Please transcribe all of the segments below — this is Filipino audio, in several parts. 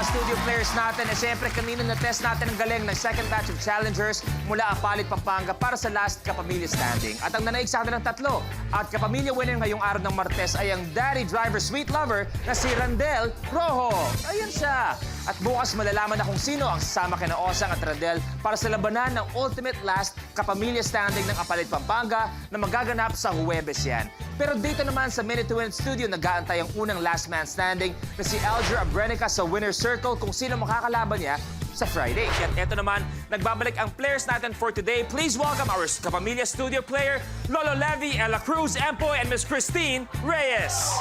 studio players natin. Siyempre, kanina na-test natin ang galing ng second batch of challengers mula Apalit, Pampanga para sa last Kapamilya Standing. At ang nanaig sa kanila ng tatlo at Kapamilya winner ngayong araw ng Martes ay ang daddy driver sweet lover na si Randel Rojo. Ayan siya. At bukas malalaman na kung sino ang sasama kina Osang at Randel para sa labanan ng ultimate last Kapamilya Standing ng Apalit, Pampanga na magaganap sa Huwebes yan. Pero dito naman sa Minute to Win Studio, nag-aantay ang unang last man standing na si Alger Abrenica sa winner's circle kung sino makakalaban niya sa Friday. At eto naman, nagbabalik ang players natin for today. Please welcome our Kapamilya Studio player, Lolo Levy, Ella Cruz, Empoy, and Miss Christine Reyes.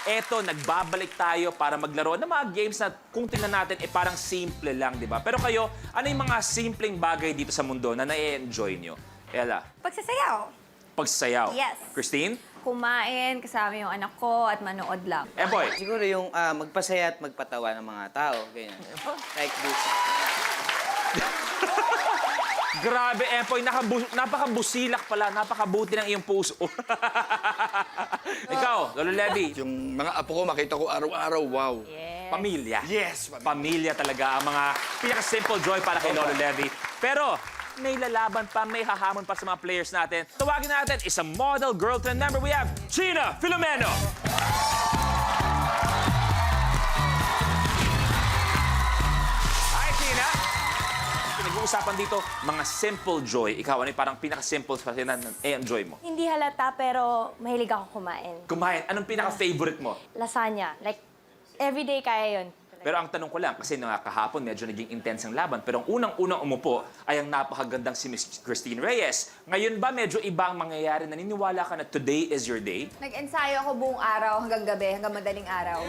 Eto, nagbabalik tayo para maglaro ng mga games na kung tingnan natin, parang simple lang, di ba? Pero kayo, ano yung mga simpleng bagay dito sa mundo na na-enjoy nyo? Ella? Pagsasayaw. Pagsasayaw. Yes. Christine? Kumain, kasama yung anak ko at manood lang. Empoy? Siguro yung magpasaya at magpatawa ng mga tao. Ganyan. Like this. Grabe, Empoy, napakabusilak pala, napakabuti ng iyong puso. Ikaw, Lolo Levy? Yung mga apo ko, makita ko araw-araw, wow. Yes. Pamilya. Yes, Pamilya talaga ang mga pinaka-simple joy para kay Lolo Levy. Pero, may lalaban pa, may hahamon pa sa mga players natin. Tawagin natin, isang model girl trend number. We have Gina Filomeno. Hi, Gina. Pinag-uusapan dito, mga simple joy. Ikaw, ano yung parang pinaka-simple sa na-enjoy mo? Hindi halata pero mahilig ako kumain. Kumain, anong pinaka-favorite mo? Lasagna. Like, everyday kaya yun. Pero ang tanong ko lang, kasi nga kahapon medyo naging intense ang laban, pero ang unang-unang umupo ay ang napakagandang si Miss Christine Reyes. Ngayon ba medyo iba ang mangyayari? Naniniwala ka na today is your day? Nag-ensayo ako buong araw hanggang gabi, hanggang madaling araw.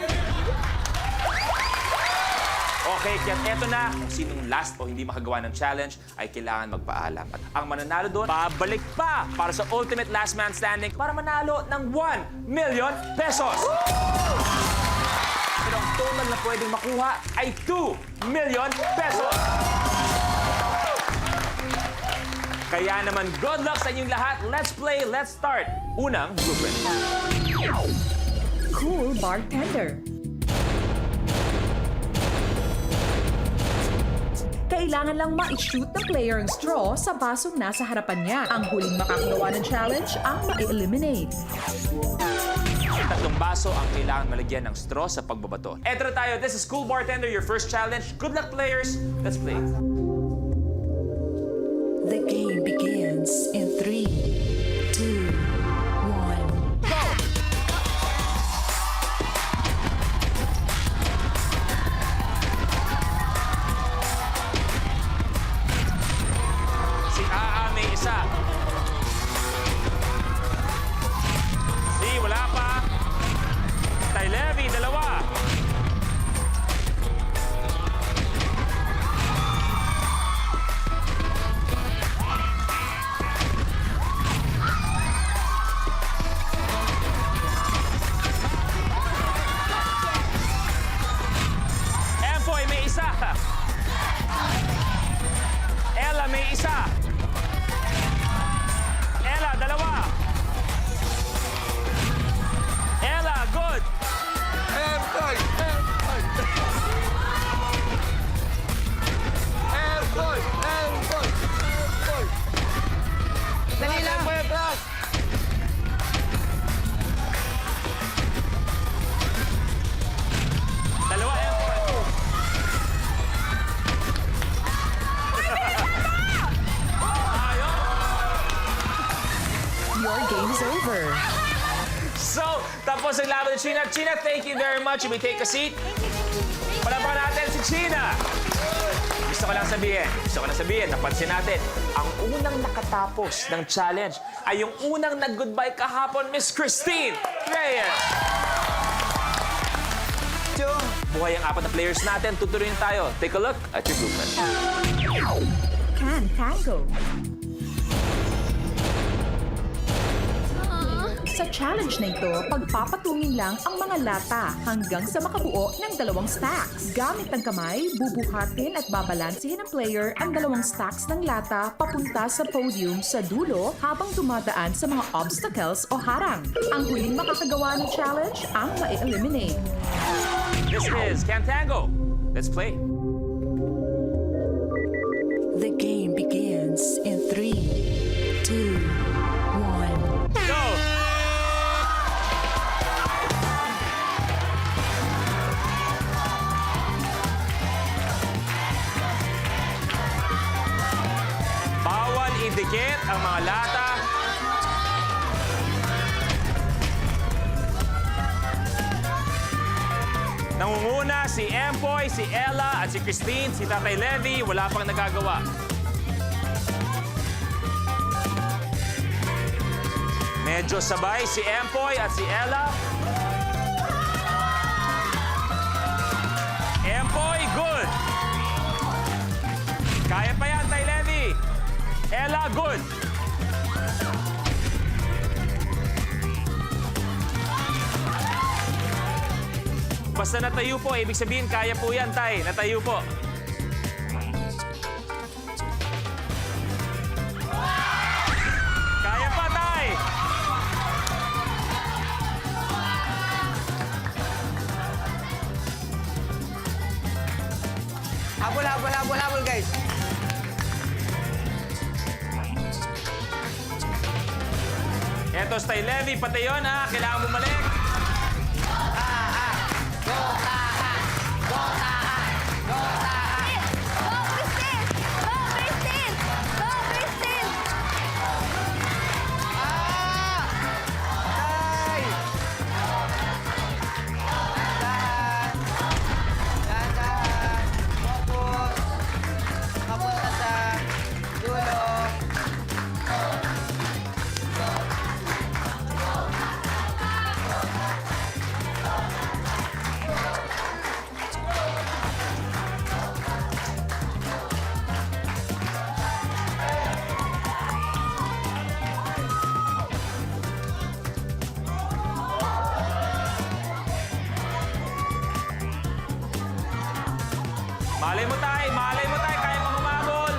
Okay, kaya eto na, kung sinong last o hindi makagawa ng challenge ay kailangan magpaalam. At ang mananalo doon, babalik pa para sa ultimate last man standing para manalo ng 1 million pesos! Pero ang total na pwedeng makuha ay 2 million pesos! Kaya naman, good luck sa inyong lahat. Let's play, let's start. Unang blueprint. Cool bartender. Kailangan lang ma-shoot ng player ang straw sa basong nasa harapan niya. Ang huling makakagawa ng challenge ang ma-eliminate. Tatlong baso ang kailangan malagyan ng straw sa pagbabato. Eto na tayo. This is Cool Bartender, your first challenge. Good luck, players. Let's play. The game begins in 3, 2, 1. Go! Si Aa may isa. Si wala pa. Tay Levy, dalawa. Empoy, may isa. Ella, may isa. Ella, dalawa. Ella, good. Empoy! Empoy! Empoy! Empoy! Empoy! Dali lang. Empoy, atras! Dalawa, Empoy. Your game's over. So, tapos ang laban ni China. China, thank you very much. You may take a seat. Palapakan natin si China. Gusto ko lang sabihin, napansin natin, ang unang nakatapos ng challenge ay yung unang nag-goodbye kahapon, Miss Christine Reyes. Buhay ang apat na players natin. Tuturuin tayo. Take a look at your blueprint. Can tango. Sa challenge na ito, pagpapatungin lang ang mga lata hanggang sa makabuo ng 2 stacks. Gamit ang kamay, bubuhatin at babalansihin ng player ang 2 stacks ng lata papunta sa podium sa dulo habang dumadaan sa mga obstacles o harang. Ang huling makakagawa ng challenge ang ma-eliminate. This is Cantango. Let's play. The game begins in 3, 2, 1. Go! Bawal idikit ang mga lata. Nangunguna si Empoy, si Ella, at si Christine, si Tatay Levy. Wala pang nagagawa. Medyo sabay si Empoy at si Ella. Empoy, good. Kaya pa yan, Tay Levy. Ella, good. Basta natayo po, ibig sabihin kaya po yan, Tay. Natayo po. Kaya pa, Tay. Habol, habol, habol, habol, guys. Eto, Tay Levy, pati yun, ha? Kailangan bumalik. Go, Christine! Go, Christine! Go, Christine! Tay! Dahan-dahan. Focus. Papunta sa dulo. Malay mo, Tay. Malay mo, Tay. Kaya mo humabol.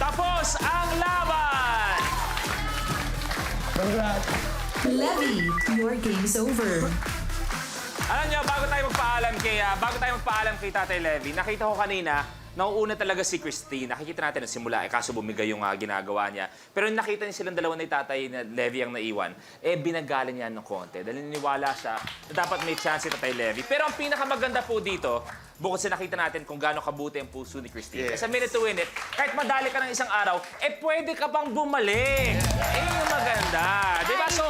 Tapos ang laban! Levy, your game's over. Alam nyo, bago tayo magpaalam kay Tatay Levy, nakita ko kanina, nauuna talaga si Christine. Nakikita natin na simula, kaso bumigay yung ginagawa niya. Pero nung nakita niya silang dalawa ni Tatay na Levy ang naiwan, binagalan niya ng konti. Dahil niniwala siya na dapat may chance si Tatay Levy. Pero ang pinakamaganda po dito, bukod sa nakita natin kung gaano kabuti ang puso ni Christine. Sa minute to win it, kahit madali ka ng isang araw, pwede ka pang bumalik. Yung maganda. Diba? So,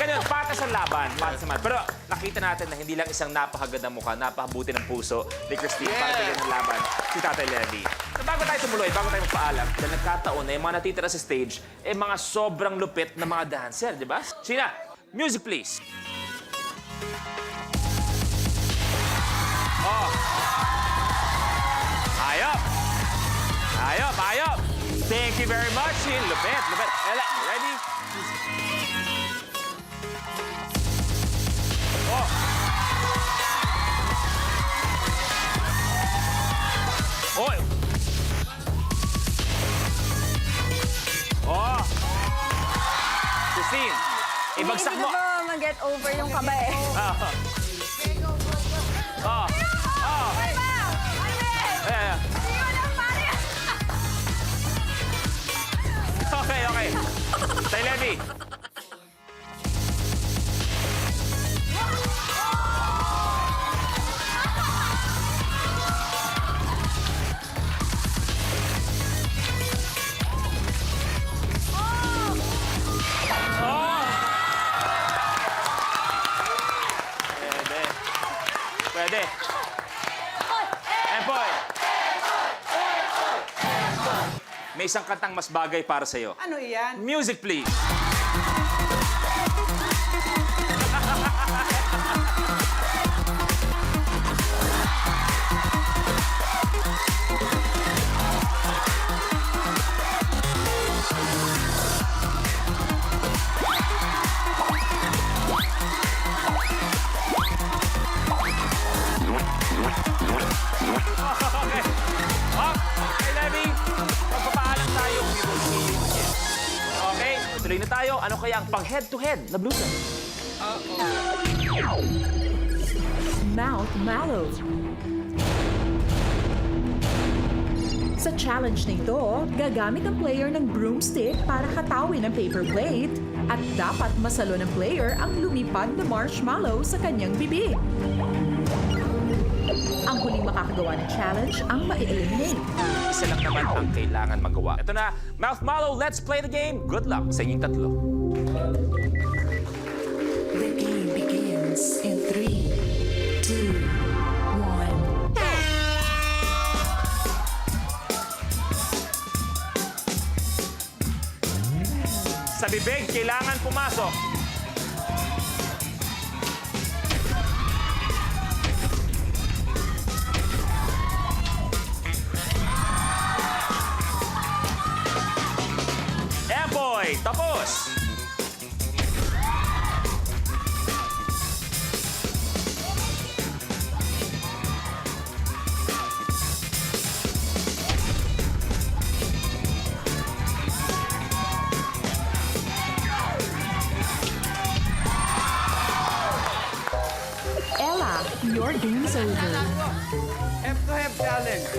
ganyan, patas ang laban. Patas naman. Pero nakita natin na hindi lang isang napakaganda mukha, napakabuti ng puso ni Christine para bigyan ng laban si Tatay Levy. So, bago tayo tumuloy, bago tayo magpaalam, dahil nagkataon na yung mga natitira sa stage, mga sobrang lupit na mga dancer, di ba? Sheena, music please. Oh. Ayop! Ayop, ayop! Thank you very much, Shin. Lupit, lupit. Ella, ready? Oh! Oy! Oh! Christine, ibagsak Hindi mo. ko pa mag-get over yung kaba eh. Ah. Oh. Oh. Yeah. Okay, okay. Tay Levy. Pwede. Empoy! May isang kantang mas bagay para sa'yo. Ano iyan? Music, please. Ano kaya ang pang head-to-head na blue set? Mouth Mallow. Sa challenge na ito, gagamit ang player ng broomstick para katawin ang paper plate at dapat masalo ng player ang lumipad na marshmallow sa kanyang bibig. Ang huling makakagawa ng challenge ang ma-eliminate. Isa lang naman ang kailangan magawa. Ito na, Mouth Mallow, let's play the game. Good luck sa inyong tatlo. The game begins in 3, 2, 1. Sa bibig, kailangan pumasok. Boy, tapos! Ella, your game's over. Head-to-head challenge.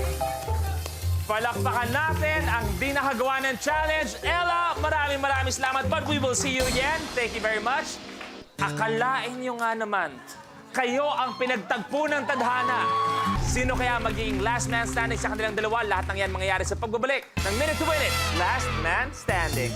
Palakpakan natin ang di nakagawa ng challenge. Ella, maraming salamat. But we will see you again. Thank you very much. Akalain nyo nga naman, kayo ang pinagtagpo ng tadhana. Sino kaya magiging last man standing sa kanilang dalawa? Lahat ng yan mangyayari sa pagbabalik ng Minute to Win It. Last Man Standing.